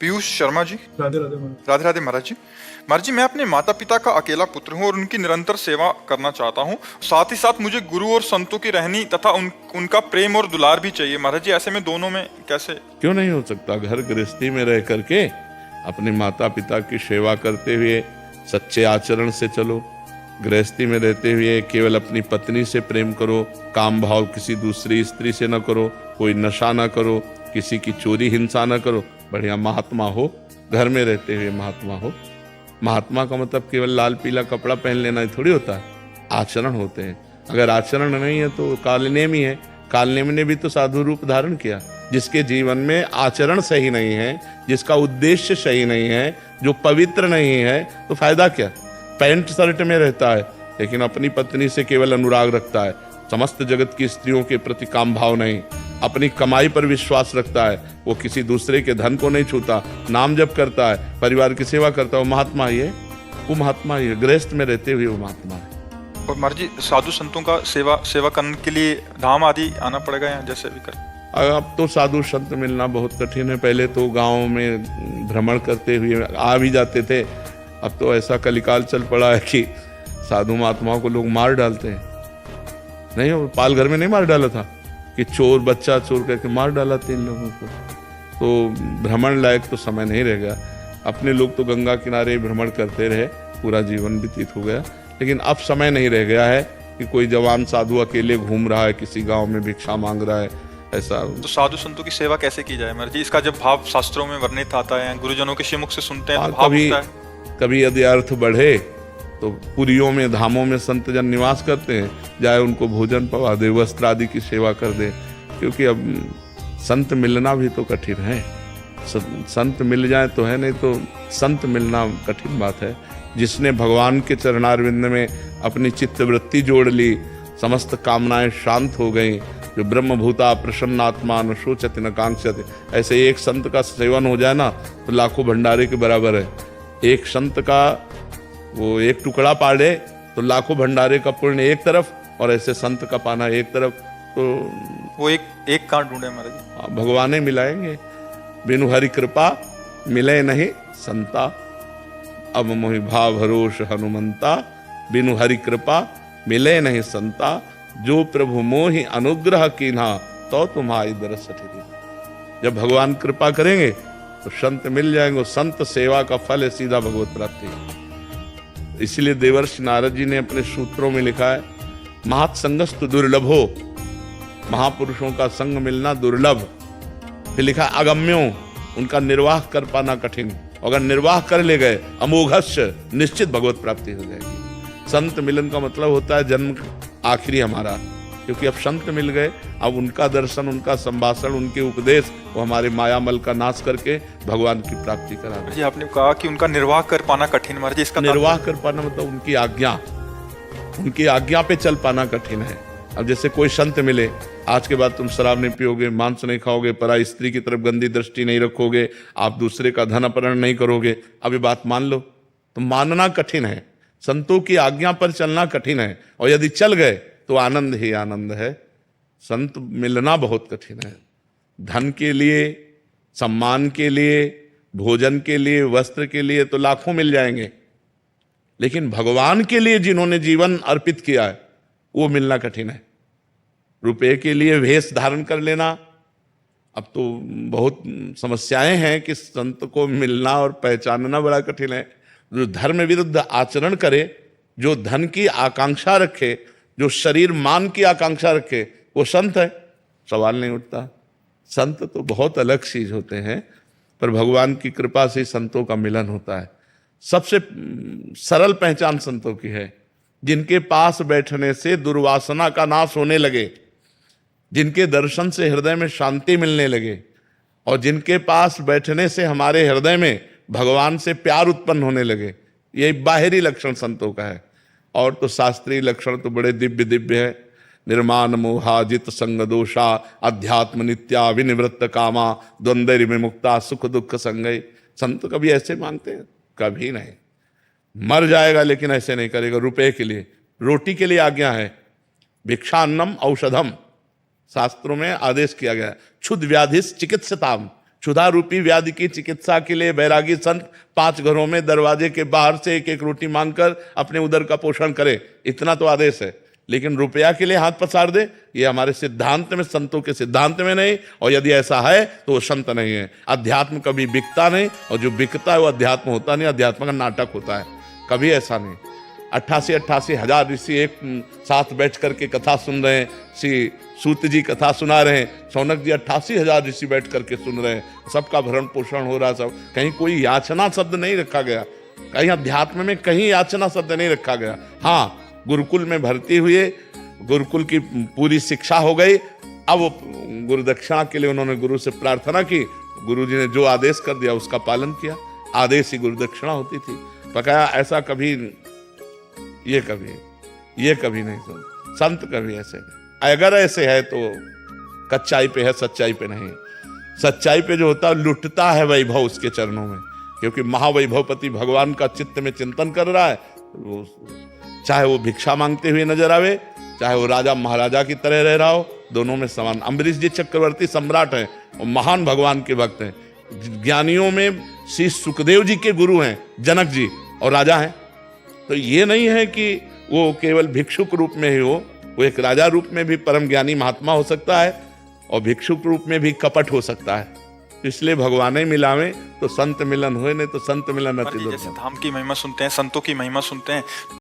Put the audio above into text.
पीयूष शर्मा जी। राधे राधे महाराज। राधे राधे महाराज जी। महाराज जी, मैं अपने माता पिता का अकेला पुत्र हूँ और उनकी निरंतर सेवा करना चाहता हूँ। साथ ही साथ मुझे गुरु और संतों की रहनी तथा उनका प्रेम और दुलार भी चाहिए। महाराज जी, ऐसे में दोनों में कैसे? क्यों नहीं हो सकता? घर गृहस्थी में रह करके अपने माता पिता की सेवा करते हुए सच्चे आचरण से चलो। गृहस्थी में रहते हुए केवल अपनी पत्नी से प्रेम करो, काम भाव किसी दूसरी स्त्री से न करो, कोई नशा न करो, किसी की चोरी हिंसा न करो। बढ़िया महात्मा हो, घर में रहते हुए महात्मा हो। महात्मा का मतलब केवल लाल पीला कपड़ा पहन लेना ही थोड़ी होता है, आचरण होते हैं। अगर आचरण नहीं है तो कालनेम ही है। कालनेम ने भी तो साधु रूप धारण किया। जिसके जीवन में आचरण सही नहीं है, जिसका उद्देश्य सही नहीं है, जो पवित्र नहीं है, तो फायदा क्या? पैंट शर्ट में रहता है लेकिन अपनी पत्नी से केवल अनुराग रखता है, समस्त जगत की स्त्रियों के प्रति काम भाव नहीं, अपनी कमाई पर विश्वास रखता है, वो किसी दूसरे के धन को नहीं छूता, नाम जप करता है, परिवार की सेवा करता है, वो महात्मा ही है। वो महात्मा ही है, गृहस्थ में रहते हुए वो महात्मा है। और महाराज जी, साधु संतों का सेवा करने के लिए धाम आदि आना पड़ेगा या जैसे भी कर? अब तो साधु संत मिलना बहुत कठिन है। पहले तो गांव में भ्रमण करते हुए आ भी जाते थे। अब तो ऐसा कलिकाल चल पड़ा है कि साधु महात्माओं को लोग मार डालते हैं। नहीं, वो पालघर में नहीं मार डाला था कि चोर बच्चा चोर करके मार डाला 3 लोगों को। तो भ्रमण लायक तो समय नहीं रह गया। अपने लोग तो गंगा किनारे भ्रमण करते रहे, पूरा जीवन व्यतीत हो गया। लेकिन अब समय नहीं रह गया है कि कोई जवान साधु अकेले घूम रहा है, किसी गांव में भिक्षा मांग रहा है, ऐसा। तो साधु संतों की सेवा कैसे की जाए महाराज जी? इसका जब भाव शास्त्रों में वर्णित आता है, गुरुजनों के श्रीमुख से सुनते हैं, तो भाव होता है। कभी यदि अर्थ बढ़े तो पुरियों में, धामों में संत जन निवास करते हैं, जाए उनको भोजन पवा दे, वस्त्र आदि की सेवा कर दे। क्योंकि अब संत मिलना भी तो कठिन है। संत मिल जाए तो है, नहीं तो संत मिलना कठिन बात है। जिसने भगवान के चरणारविंद में अपनी चित्तवृत्ति जोड़ ली, समस्त कामनाएं शांत हो गई, जो ब्रह्मभूता प्रसन्नात्मा न शोचति न कांक्षति, ऐसे एक संत का सेवन हो जाए ना तो लाखों भंडारे के बराबर है। एक संत का वो एक टुकड़ा पाड़े तो लाखों भंडारे का पुण्य एक तरफ, और ऐसे संत का पाना एक तरफ। तो वो एक कांट ढूंढे महाराज जी। भगवान मिलाएंगे। बिनु हरि कृपा मिले नहीं संता, अब मोहि भाव भरोस हनुमंता। बिनु हरि कृपा मिले नहीं संता, जो प्रभु मोहि अनुग्रह कीन्हा, तो तुम्हारी दरस ठहरी। जब भगवान कृपा करेंगे तो संत मिल जाएंगे। संत सेवा का फल है सीधा भगवत प्राप्ति। इसलिए देवर्षि नारद जी ने अपने सूत्रों में लिखा है, महत्संगस्तु दुर्लभो, महापुरुषों का संग मिलना दुर्लभ। फिर लिखा अगम्यो, उनका निर्वाह कर पाना कठिन। अगर निर्वाह कर ले गए अमोघस्य, निश्चित भगवत प्राप्ति हो जाएगी। संत मिलन का मतलब होता है जन्म आखिरी हमारा, क्योंकि अब संत मिल गए, अब उनका दर्शन, उनका संभाषण, उनके उपदेश, वो हमारे मायामल का नाश करके भगवान की प्राप्ति करा जी। आपने कहा कि उनका निर्वाह कर पाना कठिन महाराज जी, इसका निर्वाह कर पाना मतलब उनकी आज्ञा पे चल पाना कठिन है। अब जैसे कोई संत मिले, आज के बाद तुम शराब नहीं पियोगे, मांस नहीं खाओगे, पराई स्त्री की तरफ गंदी दृष्टि नहीं रखोगे, आप दूसरे का धन अपहरण नहीं करोगे, अब ये बात मान लो, तो मानना कठिन है। संतों की आज्ञा पर चलना कठिन है, और यदि चल गए तो आनंद ही आनंद है। संत मिलना बहुत कठिन है। धन के लिए, सम्मान के लिए, भोजन के लिए, वस्त्र के लिए तो लाखों मिल जाएंगे, लेकिन भगवान के लिए जिन्होंने जीवन अर्पित किया है वो मिलना कठिन है। रुपए के लिए वेश धारण कर लेना, अब तो बहुत समस्याएं हैं कि संत को मिलना और पहचानना बड़ा कठिन है। जो धर्म विरुद्ध आचरण करे, जो धन की आकांक्षा रखे, जो शरीर मान की आकांक्षा रखे, वो संत है, सवाल नहीं उठता। संत तो बहुत अलग चीज होते हैं, पर भगवान की कृपा से संतों का मिलन होता है। सबसे सरल पहचान संतों की है, जिनके पास बैठने से दुर्वासना का नाश होने लगे, जिनके दर्शन से हृदय में शांति मिलने लगे, और जिनके पास बैठने से हमारे हृदय में भगवान से प्यार उत्पन्न होने लगे। ये बाहरी लक्षण संतों का है। और तो शास्त्रीय लक्षण तो बड़े दिव्य दिव्य है। निर्माण मोहाजित संग दोषा, अध्यात्म नित्या विनिवृत्त कामा, द्वंद्व विमुक्ता सुख दुख संगय। संत कभी ऐसे मांगते हैं? कभी नहीं। मर जाएगा लेकिन ऐसे नहीं करेगा। रुपए के लिए, रोटी के लिए आज्ञा है। भिक्षान्नम औषधम, शास्त्रों में आदेश किया गया है। क्षुद्र व्याधिस चिकित्सताम, क्षुधा रूपी व्याधि की चिकित्सा के लिए बैरागी संत 5 घरों में दरवाजे के बाहर से एक एक रोटी मांगकर अपने उदर का पोषण करे, इतना तो आदेश है। लेकिन रुपया के लिए हाथ पसार दे, ये हमारे सिद्धांत में, संतों के सिद्धांत में नहीं। और यदि ऐसा है तो वो संत नहीं है। अध्यात्म कभी बिकता नहीं, और जो बिकता है वो अध्यात्म होता नहीं, अध्यात्म का नाटक होता है। कभी ऐसा नहीं। 88 हजार ऋषि एक साथ बैठ करके कथा सुन रहे हैं। श्री सूत जी कथा सुना रहे हैं, शौनक जी 88,000 ऋषि बैठ करके सुन रहे हैं, सबका भरण पोषण हो रहा। सब कहीं कोई याचना शब्द नहीं रखा गया, कहीं अध्यात्म में कहीं याचना शब्द नहीं रखा गया। हाँ, गुरुकुल में भर्ती हुए, गुरुकुल की पूरी शिक्षा हो गई। अब गुरु दक्षिणा के लिए उन्होंने गुरु से प्रार्थना की, गुरु जी ने जो आदेश कर दिया उसका पालन किया। आदेश ही गुरु दक्षिणा होती थी। पकाया ऐसा कभी, ये कभी नहीं सुन, संत कभी ऐसे नहीं। अगर ऐसे है तो कच्चाई पे है, सच्चाई पे नहीं। सच्चाई पे जो होता है लुटता है वैभव उसके चरणों में, क्योंकि महावैभवपति भगवान का चित्त में चिंतन कर रहा है। चाहे वो भिक्षा मांगते हुए नजर आवे, चाहे वो राजा महाराजा की तरह रह रहा हो, दोनों में समान। अम्बरीश जी चक्रवर्ती सम्राट हैं और महान भगवान के भक्त हैं। ज्ञानियों में श्री सुखदेव जी के गुरु हैं जनक जी, और राजा हैं। तो ये नहीं है कि वो केवल भिक्षुक रूप में ही हो, वो एक राजा रूप में भी परम ज्ञानी महात्मा हो सकता है, और भिक्षुक रूप में भी कपट हो सकता है। इसलिए भगवान मिलावे तो संत मिलन हुए, नहीं तो संत मिलन अति दुर्लभ। जैसे धाम की महिमा सुनते हैं, संतों की महिमा सुनते हैं,